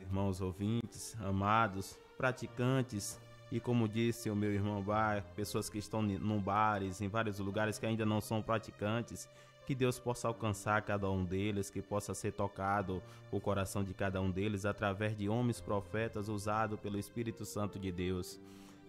irmãos ouvintes, amados, praticantes e, como disse o meu irmão Bar, pessoas que estão em bares, em vários lugares que ainda não são praticantes, que Deus possa alcançar cada um deles, que possa ser tocado o coração de cada um deles através de homens profetas usados pelo Espírito Santo de Deus.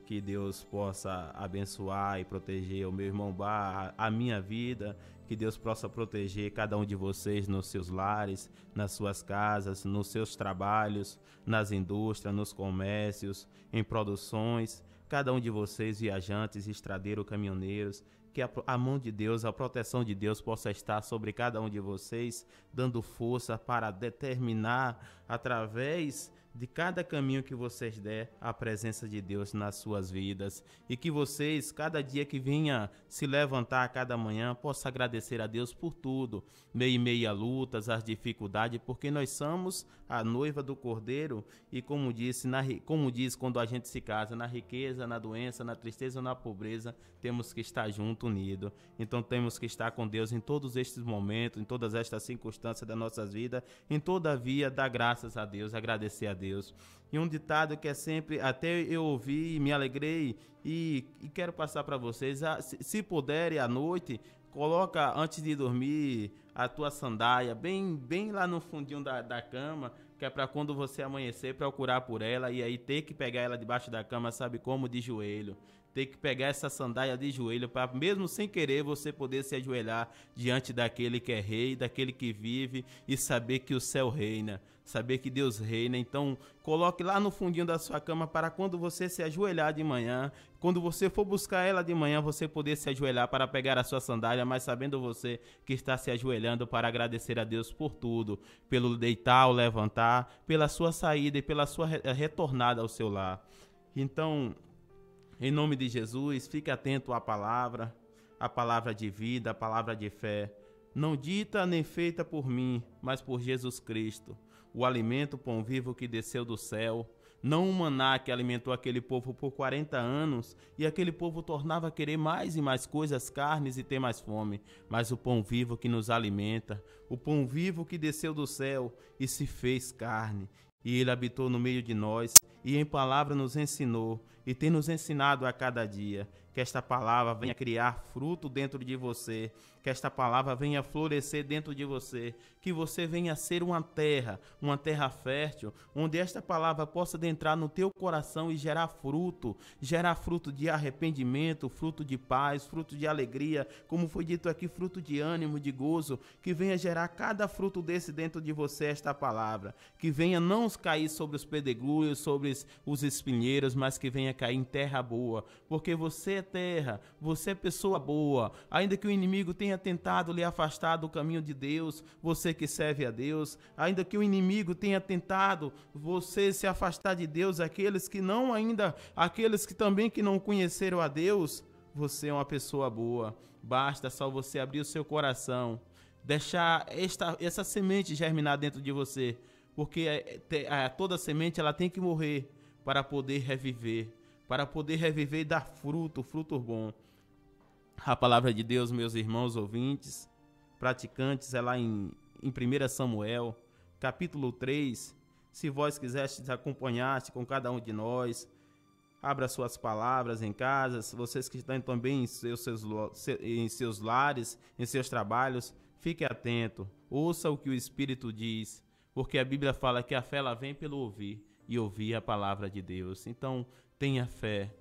Que Deus possa abençoar e proteger o meu irmão Bar, a minha vida, que Deus possa proteger cada um de vocês nos seus lares, nas suas casas, nos seus trabalhos, nas indústrias, nos comércios, em produções, cada um de vocês, viajantes, estradeiros, caminhoneiros, que a mão de Deus, a proteção de Deus possa estar sobre cada um de vocês, dando força para determinar através de cada caminho que vocês der a presença de Deus nas suas vidas, e que vocês, cada dia que venha se levantar cada manhã, possa agradecer a Deus por tudo, meio a lutas, as dificuldades, porque nós somos a noiva do Cordeiro, e como diz quando a gente se casa, na riqueza, na doença, na tristeza ou na pobreza, temos que estar junto, unido. Então temos que estar com Deus em todos estes momentos, em todas estas circunstâncias das nossas vidas, em todavia dar graças a Deus, agradecer a Deus. E um ditado que é sempre, até eu ouvi e me alegrei, e quero passar para vocês: se puderem à noite, coloca antes de dormir a tua sandália bem lá no fundinho da cama, que é para quando você amanhecer procurar por ela, e aí ter que pegar ela debaixo da cama, sabe como? De joelho. Ter que pegar essa sandália de joelho para, mesmo sem querer, você poder se ajoelhar diante daquele que é rei, daquele que vive, e saber que o céu reina, saber que Deus reina. Então coloque lá no fundinho da sua cama, para quando você se ajoelhar de manhã, quando você for buscar ela de manhã, você poder se ajoelhar para pegar a sua sandália, mas sabendo você que está se ajoelhando para agradecer a Deus por tudo, pelo deitar ou levantar, pela sua saída e pela sua retornada ao seu lar. Então, em nome de Jesus, fique atento à palavra, a palavra de vida, a palavra de fé, não dita nem feita por mim, mas por Jesus Cristo, o alimento, o pão vivo que desceu do céu, não o maná que alimentou aquele povo por 40 anos, e aquele povo tornava a querer mais e mais coisas, carnes, e ter mais fome, mas o pão vivo que nos alimenta, o pão vivo que desceu do céu e se fez carne, e ele habitou no meio de nós, e em palavra nos ensinou, e tem nos ensinado a cada dia. Que esta palavra venha criar fruto dentro de você, que esta palavra venha florescer dentro de você, que você venha ser uma terra fértil, onde esta palavra possa adentrar no teu coração e gerar fruto de arrependimento, fruto de paz, fruto de alegria, como foi dito aqui, fruto de ânimo, de gozo, que venha gerar cada fruto desse dentro de você, esta palavra, que venha não cair sobre os pedregulhos, sobre os espinheiros, mas que venha cair em terra boa, porque você é terra, você é pessoa boa, ainda que o inimigo tenha tentado lhe afastar do caminho de Deus, você que serve a Deus, ainda que o inimigo tenha tentado você se afastar de Deus, aqueles que também que não conheceram a Deus, você é uma pessoa boa. Basta só você abrir o seu coração, deixar essa semente germinar dentro de você, porque toda semente ela tem que morrer para poder reviver, e dar fruto bom. A palavra de Deus, meus irmãos ouvintes, praticantes, é lá em 1 Samuel, capítulo 3. Se vós quisestes acompanhar-se com cada um de nós, abra suas palavras em casa, vocês que estão também em seus lares, em seus trabalhos, fique atento, ouça o que o Espírito diz, porque a Bíblia fala que a fé ela vem pelo ouvir, e ouvir a palavra de Deus. Então, tenha fé,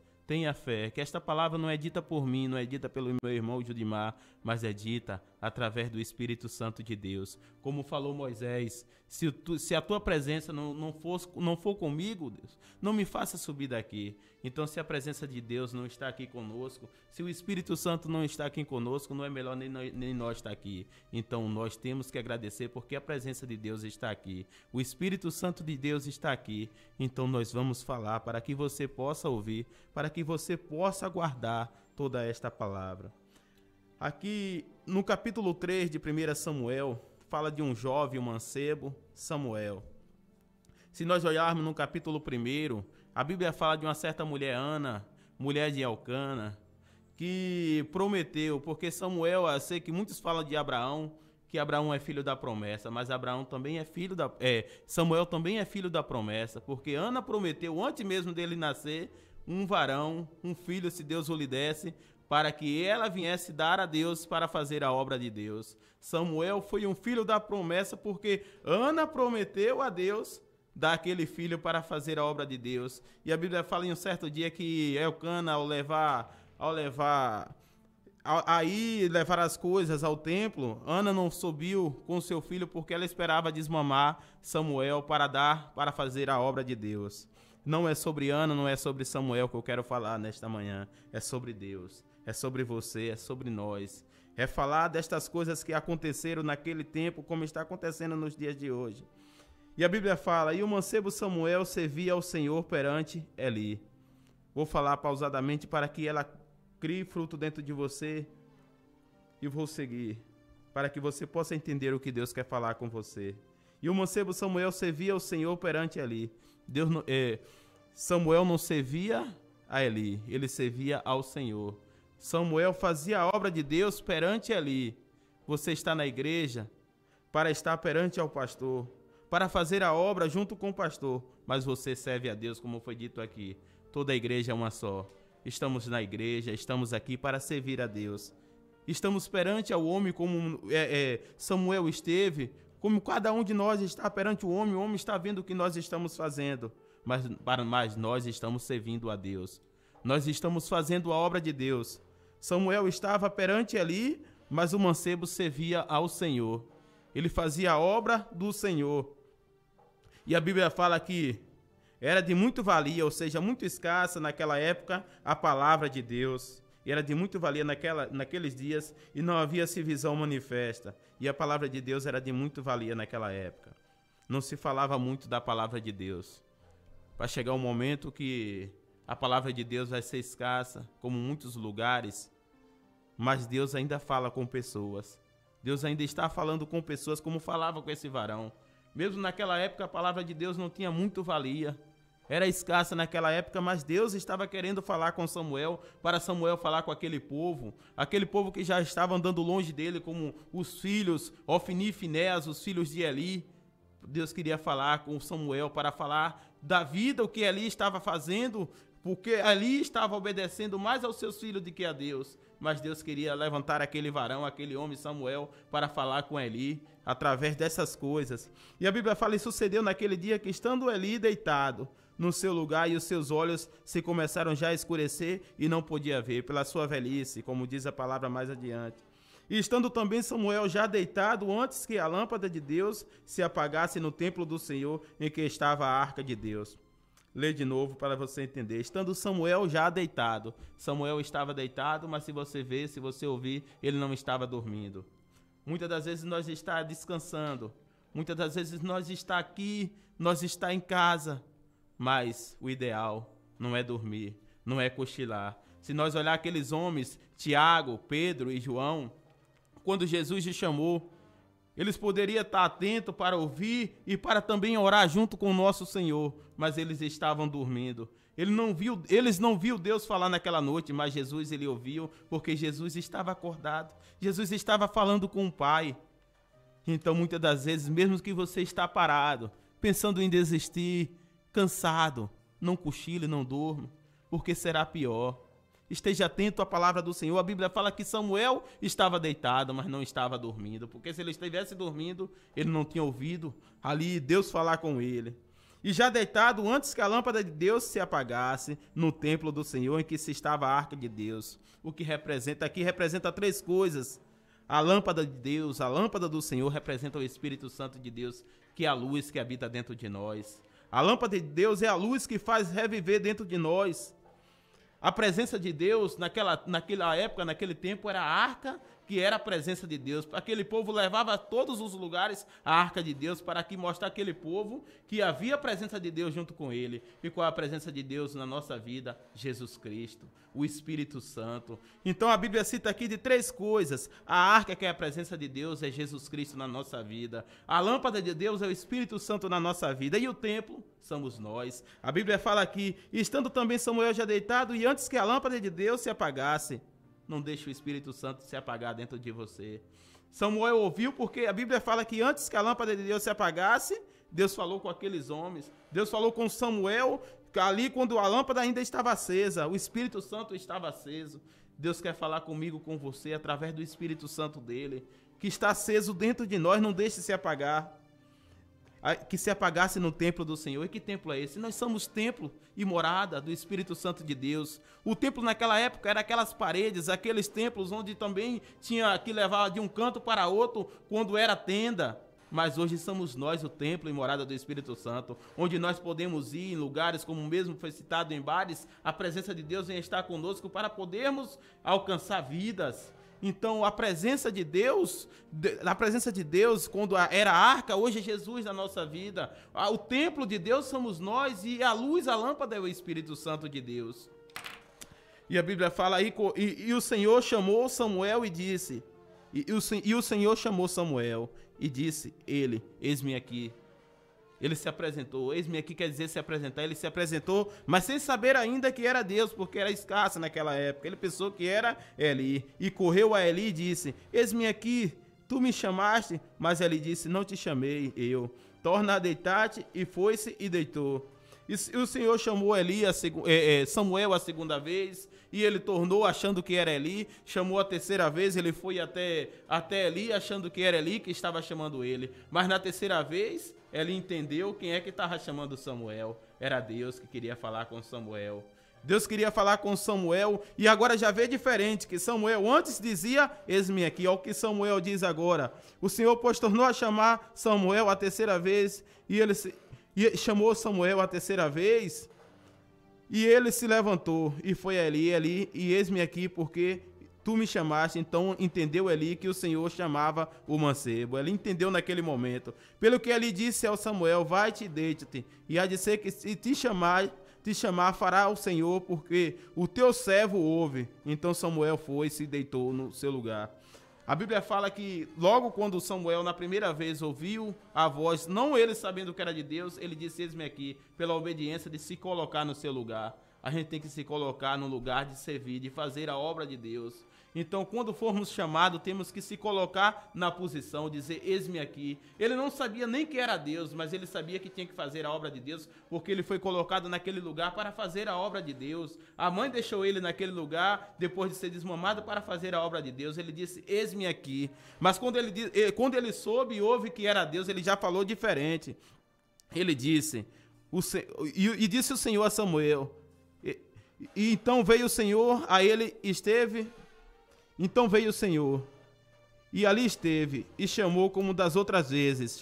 que esta palavra não é dita por mim, não é dita pelo meu irmão Judimar, mas é dita através do Espírito Santo de Deus. Como falou Moisés, se a tua presença não for comigo, Deus, não me faça subir daqui. Então, se a presença de Deus não está aqui conosco, se o Espírito Santo não está aqui conosco, não é melhor nem nós estar aqui. Então, nós temos que agradecer porque a presença de Deus está aqui. O Espírito Santo de Deus está aqui. Então, nós vamos falar para que você possa ouvir, para que você possa guardar toda esta palavra. Aqui no capítulo 3 de 1 Samuel, fala de um jovem, um mancebo, Samuel. Se nós olharmos no capítulo 1, a Bíblia fala de uma certa mulher, Ana, mulher de Elcana, que prometeu, porque Samuel, eu sei que muitos falam de Abraão, que Abraão é filho da promessa, mas Abraão também é filho Samuel também é filho da promessa, porque Ana prometeu, antes mesmo dele nascer, um varão, um filho, se Deus o lhe desse, para que ela viesse dar a Deus para fazer a obra de Deus. Samuel foi um filho da promessa, porque Ana prometeu a Deus dar aquele filho para fazer a obra de Deus. E a Bíblia fala em um certo dia que Elcana, ao levar as coisas ao templo, Ana não subiu com seu filho porque ela esperava desmamar Samuel para fazer a obra de Deus. Não é sobre Ana, não é sobre Samuel que eu quero falar nesta manhã, é sobre Deus, é sobre você, é sobre nós. É falar destas coisas que aconteceram naquele tempo, como está acontecendo nos dias de hoje. E a Bíblia fala, e o mancebo Samuel servia ao Senhor perante Eli. Vou falar pausadamente para que ela crie fruto dentro de você e vou seguir, para que você possa entender o que Deus quer falar com você. E o mancebo Samuel servia ao Senhor perante Eli. Samuel não servia a Eli, ele servia ao Senhor. Samuel fazia a obra de Deus perante Eli. Você está na igreja para estar perante ao pastor, para fazer a obra junto com o pastor, mas você serve a Deus, como foi dito aqui. Toda a igreja é uma só. Estamos na igreja, estamos aqui para servir a Deus. Estamos perante ao homem como Samuel esteve, como cada um de nós está perante o homem está vendo o que nós estamos fazendo, mas nós estamos servindo a Deus. Nós estamos fazendo a obra de Deus. Samuel estava perante Eli, mas o mancebo servia ao Senhor. Ele fazia a obra do Senhor. E a Bíblia fala que era de muito valia, ou seja, muito escassa naquela época, a palavra de Deus. Era de muito valia naqueles dias e não havia visão manifesta. E a palavra de Deus era de muito valia naquela época. Não se falava muito da palavra de Deus. Vai chegar um momento que a palavra de Deus vai ser escassa, como em muitos lugares, mas Deus ainda fala com pessoas. Deus ainda está falando com pessoas como falava com esse varão. Mesmo naquela época a palavra de Deus não tinha muito valia. Era escassa naquela época, mas Deus estava querendo falar com Samuel, para Samuel falar com aquele povo que já estava andando longe dele, como os filhos, Ofni e Finéas, os filhos de Eli. Deus queria falar com Samuel para falar da vida, o que Eli estava fazendo, porque Eli estava obedecendo mais aos seus filhos do que a Deus. Mas Deus queria levantar aquele varão, aquele homem Samuel, para falar com Eli, através dessas coisas. E a Bíblia fala, e sucedeu naquele dia que, estando Eli deitado no seu lugar, e os seus olhos se começaram já a escurecer, e não podia ver, pela sua velhice, como diz a palavra mais adiante. E estando também Samuel já deitado, antes que a lâmpada de Deus se apagasse no templo do Senhor, em que estava a arca de Deus. Lê de novo para você entender. Estando Samuel já deitado. Samuel estava deitado, mas se você ver, se você ouvir, ele não estava dormindo. Muitas das vezes nós está descansando. Muitas das vezes nós está aqui, nós está em casa. Mas o ideal não é dormir, não é cochilar. Se nós olhar aqueles homens, Tiago, Pedro e João, quando Jesus os chamou, eles poderiam estar atentos para ouvir e para também orar junto com o nosso Senhor, mas eles estavam dormindo. Eles não viu Deus falar naquela noite, mas Jesus ele ouviu, porque Jesus estava acordado. Jesus estava falando com o Pai. Então, muitas das vezes, mesmo que você está parado, pensando em desistir, cansado, não cochile, não durma, porque será pior. Esteja atento à palavra do Senhor. A Bíblia fala que Samuel estava deitado, mas não estava dormindo, porque se ele estivesse dormindo, ele não tinha ouvido ali Deus falar com ele. E já deitado, antes que a lâmpada de Deus se apagasse, no templo do Senhor, em que se estava a arca de Deus. O que representa três coisas. A lâmpada de Deus, a lâmpada do Senhor, representa o Espírito Santo de Deus, que é a luz que habita dentro de nós. A lâmpada de Deus é a luz que faz reviver dentro de nós. A presença de Deus, naquela época, naquele tempo, era a arca, que era a presença de Deus. Aquele povo levava a todos os lugares a arca de Deus, para que mostrar aquele povo que havia a presença de Deus junto com ele. E qual é a presença de Deus na nossa vida? Jesus Cristo, o Espírito Santo. Então a Bíblia cita aqui de três coisas. A arca, que é a presença de Deus, é Jesus Cristo na nossa vida. A lâmpada de Deus é o Espírito Santo na nossa vida. E o templo somos nós. A Bíblia fala aqui, estando também Samuel já deitado, e antes que a lâmpada de Deus se apagasse, não deixe o Espírito Santo se apagar dentro de você. Samuel ouviu porque a Bíblia fala que antes que a lâmpada de Deus se apagasse, Deus falou com aqueles homens. Deus falou com Samuel ali quando a lâmpada ainda estava acesa, o Espírito Santo estava aceso. Deus quer falar comigo, com você, através do Espírito Santo dele, que está aceso dentro de nós, não deixe se apagar. Que se apagasse no templo do Senhor. E que templo é esse? Nós somos templo e morada do Espírito Santo de Deus. O templo naquela época era aquelas paredes, aqueles templos onde também tinha que levar de um canto para outro quando era tenda. Mas hoje somos nós o templo e morada do Espírito Santo, onde nós podemos ir em lugares, como mesmo foi citado em bares, a presença de Deus vem estar conosco para podermos alcançar vidas. Então a presença de Deus, quando era a arca, hoje é Jesus na nossa vida. O templo de Deus somos nós e a luz, a lâmpada é o Espírito Santo de Deus. E a Bíblia fala aí, e o Senhor chamou Samuel e disse, e o Senhor chamou Samuel e disse, eis-me aqui. Ele se apresentou, eis-me aqui quer dizer se apresentar, ele se apresentou, mas sem saber ainda que era Deus, porque era escasso naquela época. Ele pensou que era Eli, e correu a Eli e disse, eis-me aqui, tu me chamaste, mas Eli disse, não te chamei eu, torna a deitar-te, e foi-se e deitou. E o Senhor chamou Samuel a segunda vez, e ele tornou achando que era Eli, chamou a terceira vez, ele foi até Eli achando que era Eli que estava chamando ele, mas na terceira vez ele entendeu quem é que estava chamando Samuel. Era Deus que queria falar com Samuel. Deus queria falar com Samuel e agora já vê diferente, que Samuel antes dizia, eis-me aqui, olha o que Samuel diz agora. O Senhor, pois, tornou a chamar Samuel a terceira vez e chamou Samuel a terceira vez e ele se levantou e foi a Eli, e eis-me aqui porque tu me chamaste. Então entendeu Eli que o Senhor chamava o mancebo. Ele entendeu naquele momento. Pelo que Eli disse ao Samuel, vai-te e deita-te, e há de ser que se te chamar fará o Senhor, porque o teu servo ouve. Então Samuel foi e se deitou no seu lugar. A Bíblia fala que logo quando Samuel na primeira vez ouviu a voz, não ele sabendo que era de Deus, ele disse, eis-me aqui, pela obediência de se colocar no seu lugar. A gente tem que se colocar no lugar de servir, de fazer a obra de Deus. Então, quando formos chamados, temos que se colocar na posição, dizer, eis-me aqui. Ele não sabia nem que era Deus, mas ele sabia que tinha que fazer a obra de Deus, porque ele foi colocado naquele lugar para fazer a obra de Deus. A mãe deixou ele naquele lugar, depois de ser desmamado, para fazer a obra de Deus. Ele disse, eis-me aqui. Mas quando ele soube e ouve que era Deus, ele já falou diferente. Ele disse, disse o Senhor a Samuel, e então veio o Senhor, a ele esteve. Então veio o Senhor, e ali esteve, e chamou como das outras vezes,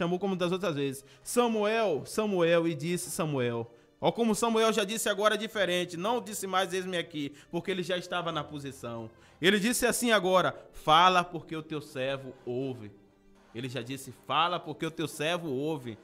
Samuel, Samuel, e disse Samuel. Ó, como Samuel já disse agora diferente, não disse mais eis-me aqui, porque ele já estava na posição. Ele disse assim agora, fala porque o teu servo ouve. Ele já disse, fala porque o teu servo ouve.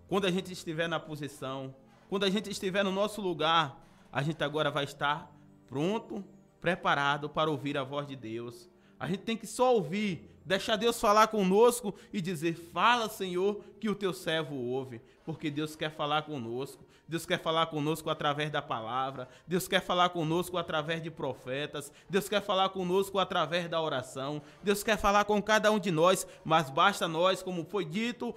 Quando a gente estiver na posição, quando a gente estiver no nosso lugar, a gente agora vai estar pronto, preparado para ouvir a voz de Deus. A gente tem que só ouvir, deixar Deus falar conosco e dizer, fala, Senhor, que o teu servo ouve, porque Deus quer falar conosco. Deus quer falar conosco através da palavra, Deus quer falar conosco através de profetas, Deus quer falar conosco através da oração, Deus quer falar com cada um de nós, mas basta nós, como foi dito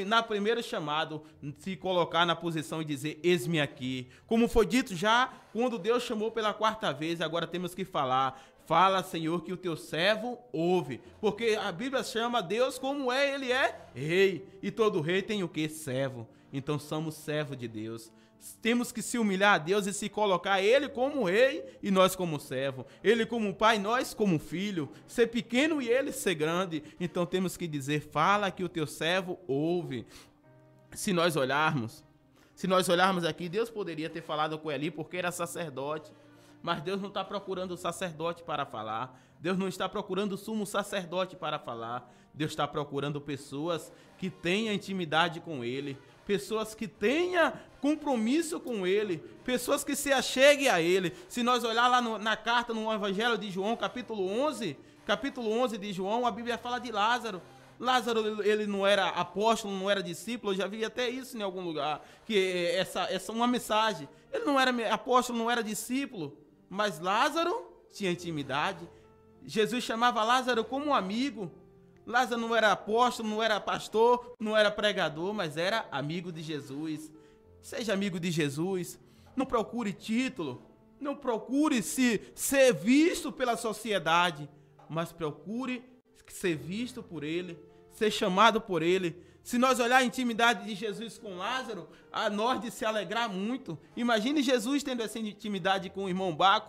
na primeira chamado, se colocar na posição e dizer, eis-me aqui. Como foi dito já quando Deus chamou pela quarta vez, agora temos que falar, fala, Senhor, que o teu servo ouve, porque a Bíblia chama Deus como ele é rei, e todo rei tem o que? Servo. Então somos servos de Deus. Temos que se humilhar a Deus e se colocar ele como rei e nós como servo. Ele como pai, nós como filho. Ser pequeno e ele ser grande. Então temos que dizer, fala que o teu servo ouve. Se nós olharmos aqui, Deus poderia ter falado com Eli porque era sacerdote. Mas Deus não está procurando o sacerdote para falar. Deus não está procurando o sumo sacerdote para falar. Deus está procurando pessoas que tenham intimidade com ele. Pessoas que tenham compromisso com ele, pessoas que se acheguem a ele. Se nós olhar lá na carta, no Evangelho de João, capítulo 11 de João, a Bíblia fala de Lázaro. Lázaro, ele não era apóstolo, não era discípulo, eu já vi até isso em algum lugar, que essa é uma mensagem. Ele não era apóstolo, não era discípulo, mas Lázaro tinha intimidade. Jesus chamava Lázaro como um amigo. Lázaro não era apóstolo, não era pastor, não era pregador, mas era amigo de Jesus. Seja amigo de Jesus. Não procure título, não procure ser visto pela sociedade, mas procure ser visto por Ele, ser chamado por Ele. Se nós olhar a intimidade de Jesus com Lázaro, a nós de se alegrar muito. Imagine Jesus tendo essa intimidade com o irmão Bar,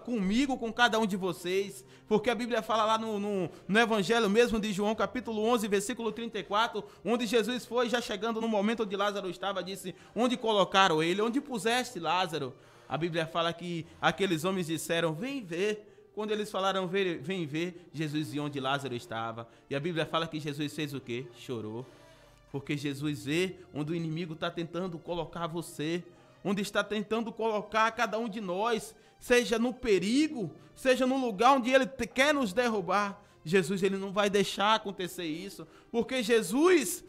comigo, com cada um de vocês. Porque a Bíblia fala lá no Evangelho mesmo de João, capítulo 11, versículo 34, onde Jesus foi, já chegando no momento onde Lázaro estava, disse, onde colocaram ele? Onde puseste Lázaro? A Bíblia fala que aqueles homens disseram, vem ver. Quando eles falaram, vem ver, Jesus viu onde Lázaro estava. E a Bíblia fala que Jesus fez o quê? Chorou. Porque Jesus vê onde o inimigo está tentando colocar você, onde está tentando colocar cada um de nós, seja no perigo, seja no lugar onde ele quer nos derrubar. Jesus, ele não vai deixar acontecer isso, porque Jesus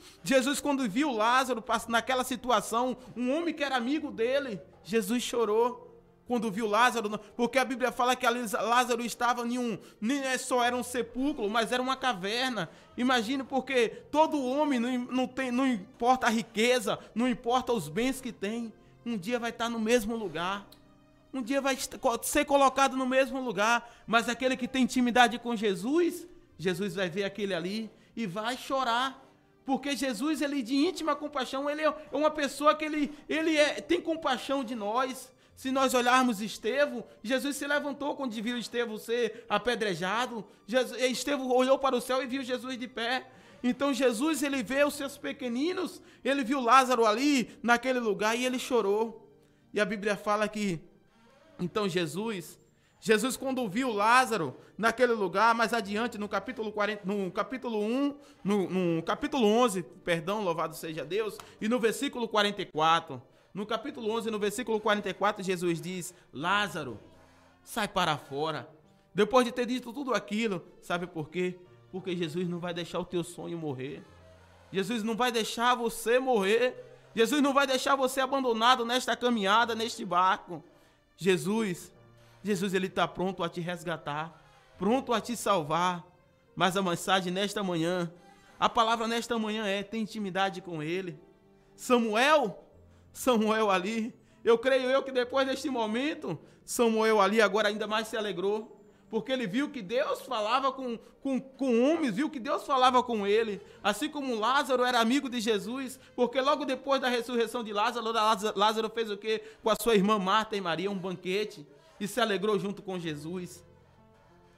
quando viu Lázaro naquela situação, um homem que era amigo dele, Jesus chorou. Quando viu Lázaro, porque a Bíblia fala que Lázaro estava nem só era um sepulcro, mas era uma caverna. Imagine, porque todo homem, não importa a riqueza, não importa os bens que tem, um dia vai estar no mesmo lugar. Um dia vai ser colocado no mesmo lugar, mas aquele que tem intimidade com Jesus, Jesus vai ver aquele ali e vai chorar. Porque Jesus, ele de íntima compaixão, ele é uma pessoa que tem compaixão de nós. Se nós olharmos Estevão, Jesus se levantou quando viu Estevão ser apedrejado. Estevão olhou para o céu e viu Jesus de pé. Então Jesus, ele vê os seus pequeninos, ele viu Lázaro ali, naquele lugar, e ele chorou. E a Bíblia fala que, então Jesus quando viu Lázaro naquele lugar, mais adiante, no capítulo 11, louvado seja Deus, e no versículo 44, no capítulo 11, no versículo 44, Jesus diz, Lázaro, sai para fora. Depois de ter dito tudo aquilo, sabe por quê? Porque Jesus não vai deixar o teu sonho morrer. Jesus não vai deixar você morrer. Jesus não vai deixar você abandonado nesta caminhada, neste barco. Jesus, ele está pronto a te resgatar, pronto a te salvar. Mas a mensagem nesta manhã, a palavra nesta manhã tem intimidade com Ele. Samuel ali, eu creio que depois deste momento, Samuel ali agora ainda mais se alegrou, porque ele viu que Deus falava com homens, viu que Deus falava com ele, assim como Lázaro era amigo de Jesus, porque logo depois da ressurreição de Lázaro fez o quê? Com a sua irmã Marta e Maria, um banquete, e se alegrou junto com Jesus.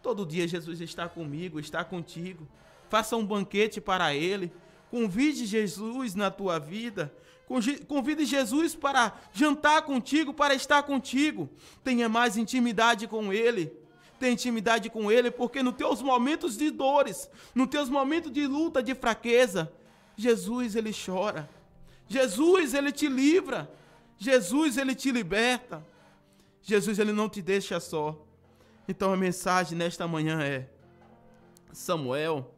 Todo dia Jesus está comigo, está contigo, faça um banquete para Ele, convide Jesus na tua vida, convide Jesus para jantar contigo, para estar contigo. Tenha mais intimidade com Ele. Tenha intimidade com Ele, porque nos teus momentos de dores, nos teus momentos de luta, de fraqueza, Jesus, Ele chora. Jesus, Ele te livra. Jesus, Ele te liberta. Jesus, Ele não te deixa só. Então a mensagem nesta manhã é, Samuel,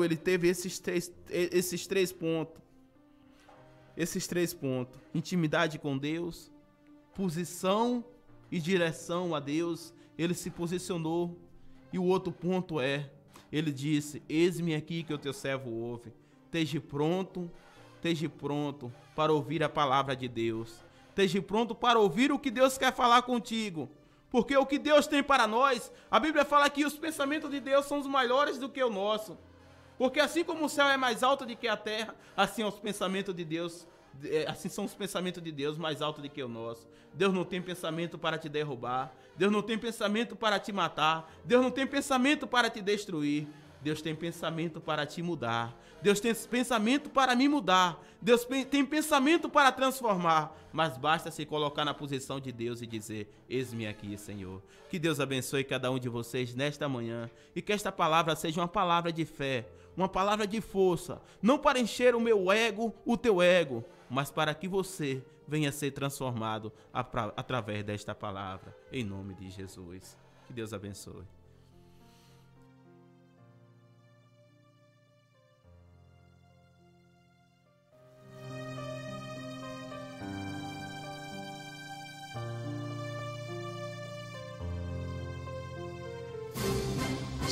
ele teve esses três pontos. Esses 3 pontos, intimidade com Deus, posição e direção a Deus, ele se posicionou. E o outro ponto ele disse, eis-me aqui que o teu servo ouve, esteja pronto para ouvir a palavra de Deus, esteja pronto para ouvir o que Deus quer falar contigo, porque o que Deus tem para nós, a Bíblia fala que os pensamentos de Deus são os maiores do que o nosso. Porque assim como o céu é mais alto do que a terra, assim são os pensamentos de Deus mais altos do que o nosso. Deus não tem pensamento para te derrubar. Deus não tem pensamento para te matar. Deus não tem pensamento para te destruir. Deus tem pensamento para te mudar. Deus tem pensamento para me mudar. Deus tem pensamento para transformar. Mas basta se colocar na posição de Deus e dizer, eis-me aqui, Senhor. Que Deus abençoe cada um de vocês nesta manhã. E que esta palavra seja uma palavra de fé, uma palavra de força. Não para encher o meu ego, o teu ego, mas para que você venha ser transformado através desta palavra. Em nome de Jesus. Que Deus abençoe.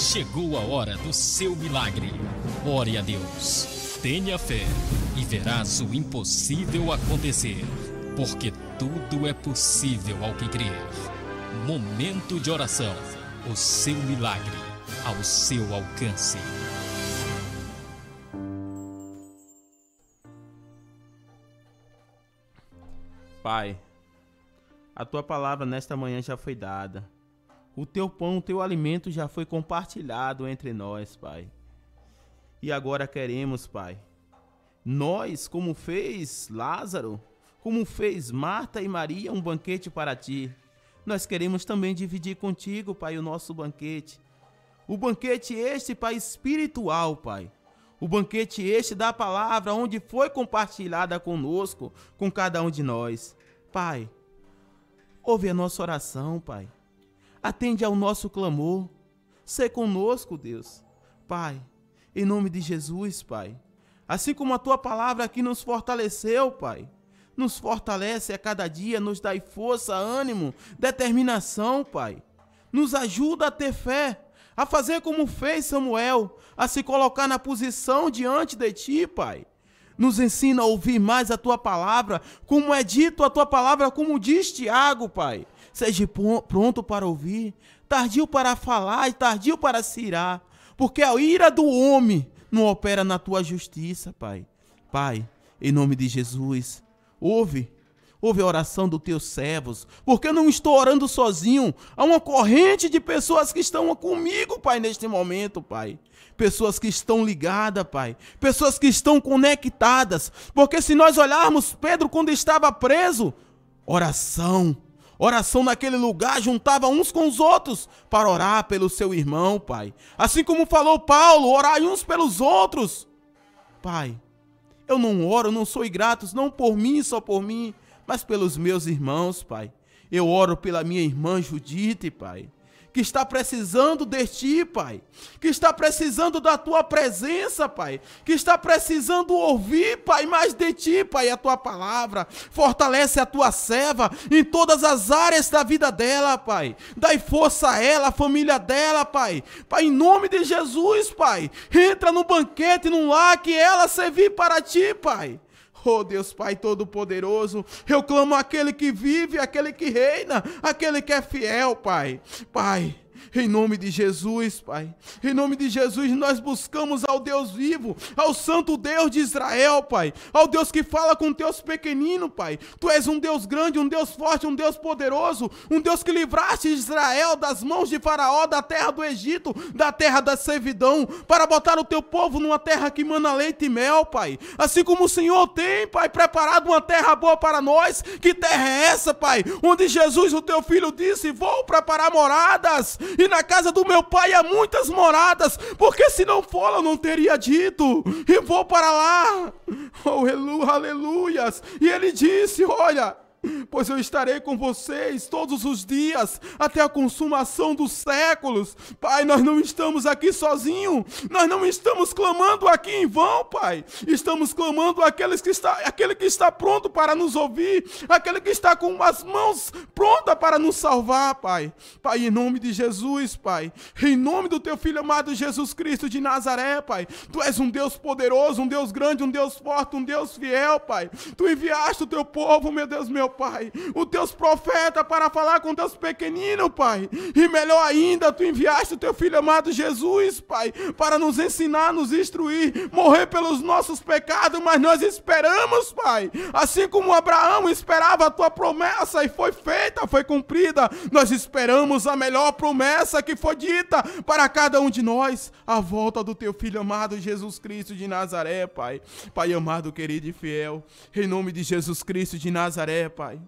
Chegou a hora do seu milagre. Ore a Deus, tenha fé e verás o impossível acontecer, porque tudo é possível ao que crer. Momento de oração, o seu milagre ao seu alcance. Pai, a tua palavra nesta manhã já foi dada. O teu pão, o teu alimento já foi compartilhado entre nós, Pai. E agora queremos, Pai, nós, como fez Lázaro, como fez Marta e Maria, um banquete para ti, nós queremos também dividir contigo, Pai, o nosso banquete. O banquete este, Pai, espiritual, Pai. O banquete este da palavra, onde foi compartilhada conosco, com cada um de nós. Pai, ouve a nossa oração, Pai. Atende ao nosso clamor. Sê conosco, Deus. Pai, em nome de Jesus, Pai. Assim como a tua palavra aqui nos fortaleceu, Pai. Nos fortalece a cada dia, nos dá força, ânimo, determinação, Pai. Nos ajuda a ter fé, a fazer como fez Samuel, a se colocar na posição diante de ti, Pai. Nos ensina a ouvir mais a tua palavra, como é dito a tua palavra, como diz Tiago, Pai. Seja pronto para ouvir, tardio para falar e tardio para se irar, porque a ira do homem não opera na tua justiça, Pai. Pai, em nome de Jesus, ouve a oração dos teus servos, porque eu não estou orando sozinho. Há uma corrente de pessoas que estão comigo, Pai, neste momento, Pai. Pessoas que estão ligadas, Pai. Pessoas que estão conectadas. Porque se nós olharmos Pedro quando estava preso, oração naquele lugar, juntava uns com os outros para orar pelo seu irmão, Pai. Assim como falou Paulo, orai uns pelos outros. Pai, eu não oro, não sou ingrato, não por mim, só por mim, mas pelos meus irmãos, Pai. Eu oro pela minha irmã Judite, Pai, que está precisando de ti, Pai, que está precisando da tua presença, Pai, que está precisando ouvir, Pai, mais de ti, Pai, a tua palavra. Fortalece a tua serva em todas as áreas da vida dela, Pai. Dai força a ela, a família dela, Pai. Pai, em nome de Jesus, Pai, entra no banquete, num lar que ela servir para ti, Pai. Oh Deus Pai Todo-Poderoso, eu clamo aquele que vive, aquele que reina, aquele que é fiel, Pai. Pai, em nome de Jesus, Pai, em nome de Jesus, nós buscamos ao Deus vivo, ao Santo Deus de Israel, Pai, ao Deus que fala com teus pequeninos, Pai. Tu és um Deus grande, um Deus forte, um Deus poderoso, um Deus que livraste Israel das mãos de Faraó, da terra do Egito, da terra da servidão, para botar o teu povo numa terra que mana leite e mel, Pai. Assim como o Senhor tem, Pai, preparado uma terra boa para nós. Que terra é essa, Pai? Onde Jesus, o teu filho, disse: vou preparar moradas, e na casa do meu pai há muitas moradas, porque se não for eu não teria dito, e vou para lá. Oh, aleluias. E ele disse: olha, pois eu estarei com vocês todos os dias, até a consumação dos séculos. Pai, nós não estamos aqui sozinhos, nós não estamos clamando aqui em vão, Pai. Estamos clamando aquele que está pronto para nos ouvir, aquele que está com as mãos prontas para nos salvar, Pai. Pai, em nome de Jesus, Pai, em nome do teu Filho amado Jesus Cristo de Nazaré, Pai. Tu és um Deus poderoso, um Deus grande, um Deus forte, um Deus fiel, Pai. Tu enviaste o teu povo, meu Deus, meu Pai, os teus profetas para falar com teus pequeninos, Pai. E melhor ainda, tu enviaste o teu Filho amado Jesus, Pai, para nos ensinar, nos instruir, morrer pelos nossos pecados, mas nós esperamos, Pai. Assim como Abraão esperava a tua promessa e foi feita, foi cumprida, nós esperamos a melhor promessa que foi dita para cada um de nós, a volta do teu Filho amado Jesus Cristo de Nazaré, Pai. Pai amado, querido e fiel, em nome de Jesus Cristo de Nazaré, Pai.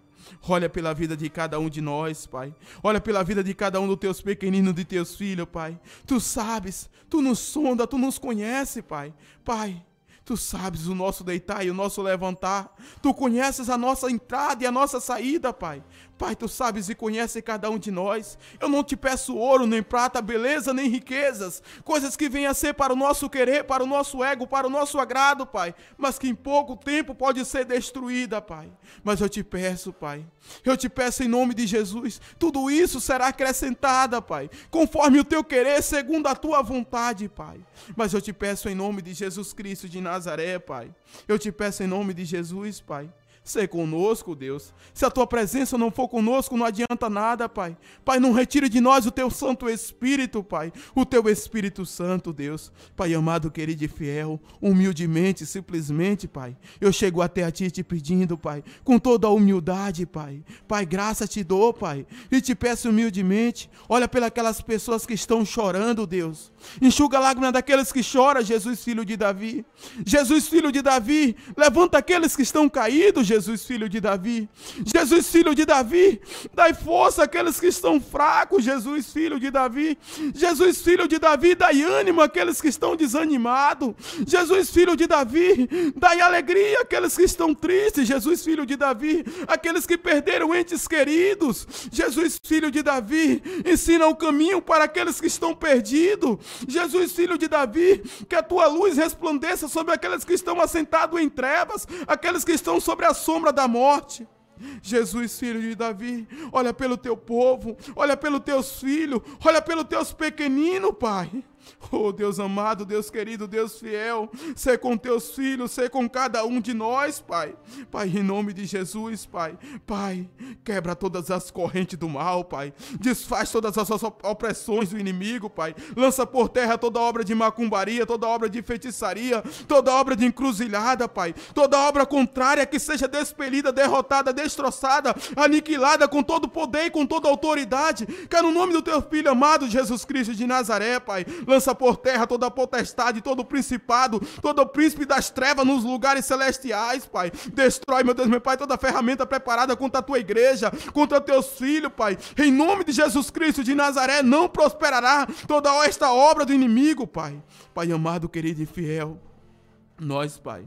Olha pela vida de cada um de nós, Pai. Olha pela vida de cada um dos teus pequeninos, de teus filhos, Pai. Tu sabes, tu nos sonda, tu nos conhece, Pai. Pai, tu sabes o nosso deitar e o nosso levantar. Tu conheces a nossa entrada e a nossa saída, Pai. Pai, Tu sabes e conheces cada um de nós. Eu não Te peço ouro, nem prata, beleza, nem riquezas, coisas que venham a ser para o nosso querer, para o nosso ego, para o nosso agrado, Pai, mas que em pouco tempo pode ser destruída, Pai. Mas eu Te peço, Pai, eu Te peço em nome de Jesus, tudo isso será acrescentada, Pai, conforme o Teu querer, segundo a Tua vontade, Pai. Mas eu Te peço em nome de Jesus Cristo de Nazaré, Pai, eu Te peço em nome de Jesus, Pai, ser conosco, Deus. Se a Tua presença não for conosco, não adianta nada, Pai. Pai, não retire de nós o Teu Santo Espírito, Pai. O Teu Espírito Santo, Deus. Pai amado, querido e fiel, humildemente, simplesmente, Pai, eu chego até a Ti te pedindo, Pai, com toda a humildade, Pai. Pai, graça Te dou, Pai, e Te peço humildemente, olha pelas pessoas que estão chorando, Deus. Enxuga a lágrima daqueles que choram, Jesus, filho de Davi. Jesus, filho de Davi, levanta aqueles que estão caídos, Jesus, filho de Davi. Jesus, filho de Davi, dai força àqueles que estão fracos, Jesus, filho de Davi. Jesus, filho de Davi, dai ânimo àqueles que estão desanimados. Jesus, filho de Davi, dai alegria àqueles que estão tristes. Jesus, filho de Davi, aqueles que perderam entes queridos. Jesus, filho de Davi, ensina o caminho para aqueles que estão perdidos. Jesus, filho de Davi, que a Tua luz resplandeça sobre aqueles que estão assentados em trevas, aqueles que estão sobre a sombra da morte. Jesus, filho de Davi, olha pelo Teu povo, olha pelos Teus filhos, olha pelos Teus pequeninos, Pai. Oh, Deus amado, Deus querido, Deus fiel, ser com Teus filhos, ser com cada um de nós, Pai. Pai, em nome de Jesus, Pai. Pai, quebra todas as correntes do mal, Pai. Desfaz todas as opressões do inimigo, Pai. Lança por terra toda obra de macumbaria, toda obra de feitiçaria, toda obra de encruzilhada, Pai. Toda obra contrária que seja despelida, derrotada, destroçada, aniquilada com todo poder e com toda autoridade. Que no nome do Teu Filho amado, Jesus Cristo de Nazaré, Pai. Lança por terra toda a potestade, todo o principado, todo o príncipe das trevas nos lugares celestiais, Pai. Destrói, meu Deus, meu Pai, toda a ferramenta preparada contra a Tua igreja, contra Teus filhos, Pai. Em nome de Jesus Cristo de Nazaré, não prosperará toda esta obra do inimigo, Pai. Pai amado, querido e fiel, nós, Pai,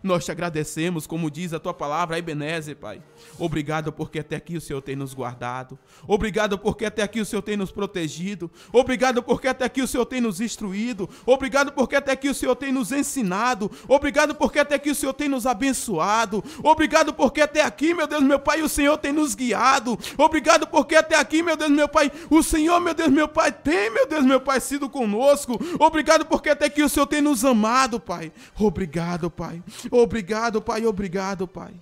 nós Te agradecemos, como diz a Tua palavra, Ebenezer, Pai. Obrigado porque até aqui o Senhor tem nos guardado. Obrigado porque até aqui o Senhor tem nos protegido. Obrigado porque até aqui o Senhor tem nos instruído. Obrigado porque até aqui o Senhor tem nos ensinado. Obrigado porque até aqui o Senhor tem nos abençoado. Obrigado porque até aqui, meu Deus, meu Pai, o Senhor tem nos guiado. Obrigado porque até aqui, meu Deus, meu Pai, o Senhor, meu Deus, meu Pai, tem, meu Deus, meu Pai, sido conosco. Obrigado porque até aqui o Senhor tem nos amado, Pai. Obrigado, Pai. Obrigado, Pai. Obrigado, Pai.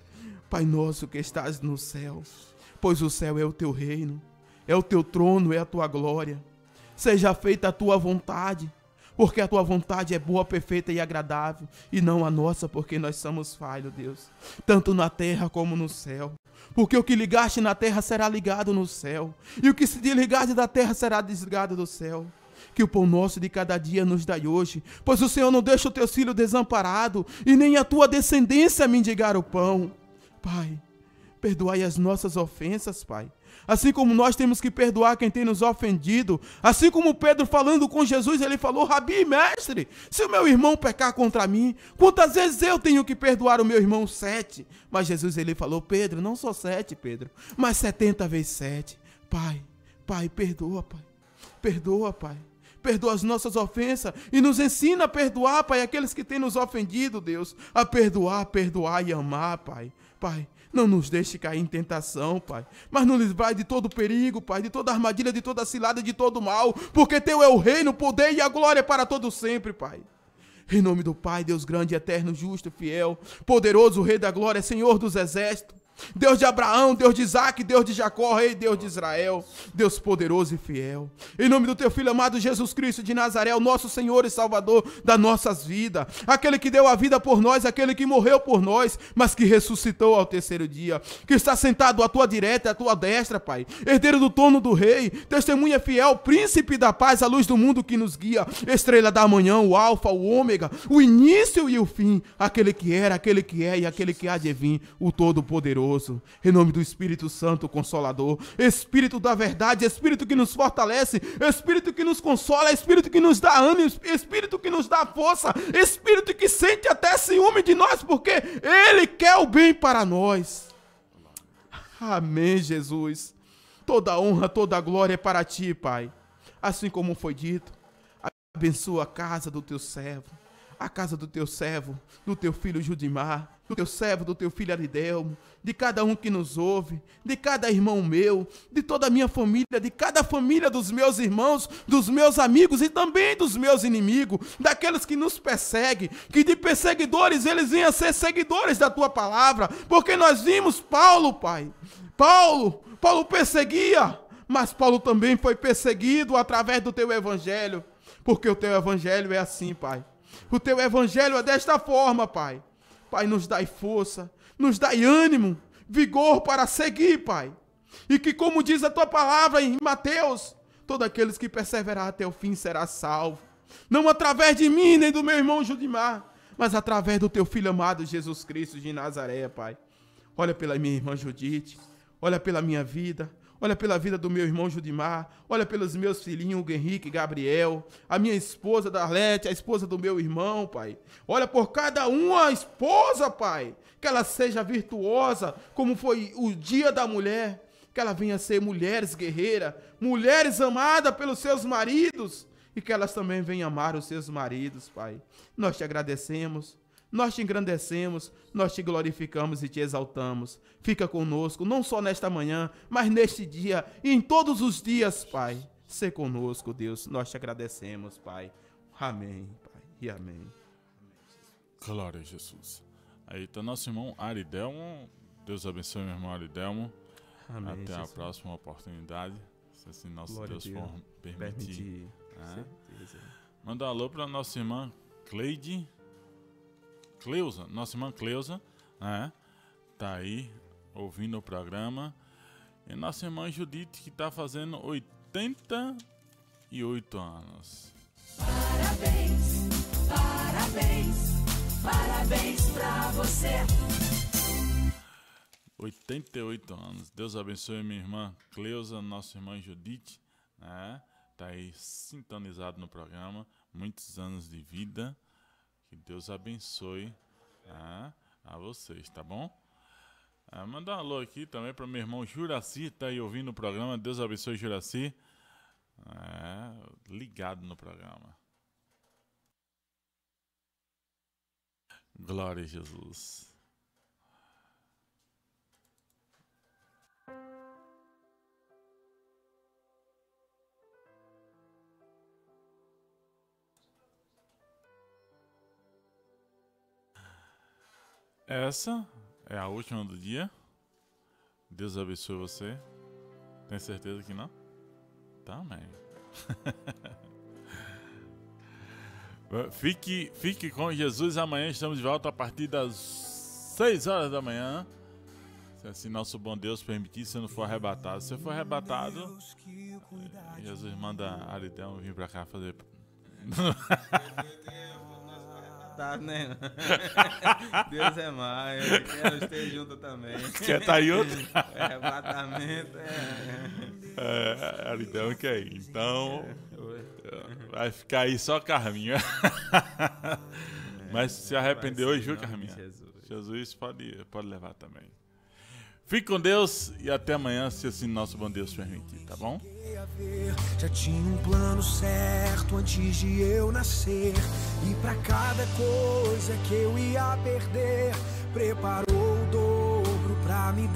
Pai nosso que estás no céu, pois o céu é o Teu reino, é o Teu trono, é a Tua glória. Seja feita a Tua vontade, porque a Tua vontade é boa, perfeita e agradável, e não a nossa, porque nós somos falhos, Deus, tanto na terra como no céu. Porque o que ligaste na terra será ligado no céu, e o que se desligaste da terra será desligado do céu. Que o pão nosso de cada dia nos dai hoje, pois o Senhor não deixa o Teu filho desamparado, e nem a Tua descendência mendigar o pão. Pai, perdoai as nossas ofensas, Pai. Assim como nós temos que perdoar quem tem nos ofendido. Assim como Pedro falando com Jesus, ele falou: Rabi, mestre, se o meu irmão pecar contra mim, quantas vezes eu tenho que perdoar o meu irmão? 7. Mas Jesus, ele falou: Pedro, não só 7, Pedro, mas 70 vezes 7. Pai, perdoa, Pai. Perdoa, Pai. Perdoa as nossas ofensas e nos ensina a perdoar, Pai, aqueles que têm nos ofendido, Deus. A perdoar, perdoar e amar, Pai. Pai, não nos deixe cair em tentação, Pai, mas nos livrai de todo perigo, Pai, de toda armadilha, de toda cilada, de todo mal, porque Teu é o reino, o poder e a glória para todo sempre, Pai. Em nome do Pai, Deus grande, eterno, justo, fiel, poderoso, Rei da glória, Senhor dos exércitos, Deus de Abraão, Deus de Isaac, Deus de Jacó, Rei, Deus de Israel, Deus poderoso e fiel. Em nome do Teu Filho amado Jesus Cristo de Nazaré, o nosso Senhor e Salvador das nossas vidas, aquele que deu a vida por nós, aquele que morreu por nós, mas que ressuscitou ao terceiro dia, que está sentado à Tua direita e à Tua destra, Pai, herdeiro do trono do Rei, testemunha fiel, príncipe da paz, a luz do mundo que nos guia, estrela da manhã, o alfa, o ômega, o início e o fim, aquele que era, aquele que é e aquele que há de vir, o Todo-Poderoso. Em nome do Espírito Santo Consolador, Espírito da verdade, Espírito que nos fortalece, Espírito que nos consola, Espírito que nos dá ânimo, Espírito que nos dá força, Espírito que sente até ciúme de nós, porque Ele quer o bem para nós. Amém, Jesus. Toda honra, toda glória é para ti, Pai. Assim como foi dito, abençoa a casa do teu servo, a casa do teu servo, do teu filho Judimar, do teu servo, do teu filho Aridelmo, de cada um que nos ouve, de cada irmão meu, de toda a minha família, de cada família dos meus irmãos, dos meus amigos e também dos meus inimigos, daqueles que nos perseguem, que de perseguidores eles venham a ser seguidores da tua palavra, porque nós vimos Paulo, Pai. Paulo perseguia, mas Paulo também foi perseguido através do teu evangelho, porque o teu evangelho é assim, Pai. O teu evangelho é desta forma, Pai. Pai, nos dai força, nos dai ânimo, vigor para seguir, Pai. E que, como diz a tua palavra em Mateus, todos aqueles que perseverar até o fim será salvo. Não através de mim, nem do meu irmão Judimar, mas através do teu filho amado Jesus Cristo de Nazaré, Pai. Olha pela minha irmã Judite, olha pela minha vida, olha pela vida do meu irmão Judimar, olha pelos meus filhinhos, o Henrique e Gabriel, a minha esposa Darlete, a esposa do meu irmão, Pai. Olha por cada uma esposa, Pai, que ela seja virtuosa, como foi o dia da mulher, que ela venha a ser mulheres guerreiras, mulheres amadas pelos seus maridos, e que elas também venham amar os seus maridos, Pai. Nós te agradecemos. Nós te engrandecemos, nós te glorificamos e te exaltamos. Fica conosco, não só nesta manhã, mas neste dia e em todos os dias, Pai. Sê conosco, Deus. Nós te agradecemos, Pai. Amém, Pai. E amém. Glória a Jesus. Aí está nosso irmão Aridelmo. Deus abençoe, meu irmão Aridelmo. Amém, Até Jesus. a próxima oportunidade. Se assim nosso Glória Deus a Deus. for permitir. Certeza. Manda um alô para nossa irmã Cleusa, nossa irmã Cleusa, né? Tá aí ouvindo o programa. E nossa irmã Judite, que tá fazendo 88 anos. Parabéns, parabéns, parabéns pra você. 88 anos. Deus abençoe minha irmã Cleusa, nossa irmã Judite, né? Tá aí sintonizado no programa. Muitos anos de vida. Que Deus abençoe a vocês, tá bom? Mandar um alô aqui também para meu irmão Juraci, tá aí ouvindo o programa. Deus abençoe, Juraci. Ligado no programa. Glória a Jesus. Essa é a última do dia. Deus abençoe você. Tem certeza que não? Também. Fique com Jesus. Amanhã estamos de volta a partir das 6 horas da manhã. Se assim nosso bom Deus permitir, se não for arrebatado. Se for arrebatado, Jesus manda Aridelmo vir pra cá fazer... Tá, né? Deus é mais, eu quero esteja junto também. Quer estar junto? Arrebatamento Aridelmo quer ir. Então, vai ficar aí só Carminha. Mas se arrepender hoje, viu, Carminha? Jesus pode levar também. Fique com Deus e até amanhã, se assim nosso bom Deus permitir, tá bom? Já tinha um plano certo antes de eu nascer. E pra cada coisa que eu ia perder, preparou o dobro pra me